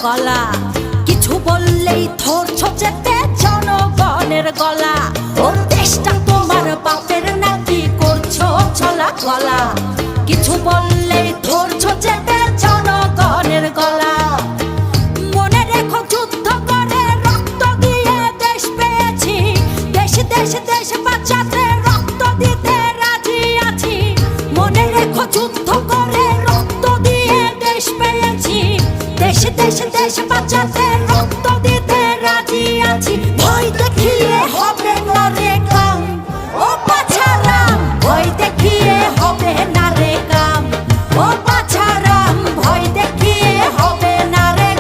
গলা, কিছু বললেই ধরছো চেপে জনগণের গলা। ওর দেশটা তোমার বাপের নাকি করছো ছলা গলা, কিছু বললেই ধরছো চেপে জনগণের গলা। মনে রেখো যুদ্ধ করে রক্ত দিয়ে দেশ পেয়েছি, দেশ দেশ দেশ বাঁচাতে রক্ত দিতে রাজি আছি। মনে রেখো যুদ্ধ করে রক্ত দিয়ে দেশ পেয়েছি, দেশ দেশ দেশ বাঁচাতে রক্ত দিতে রাজি আছি। ভয় দেখিয়ে হবে না রে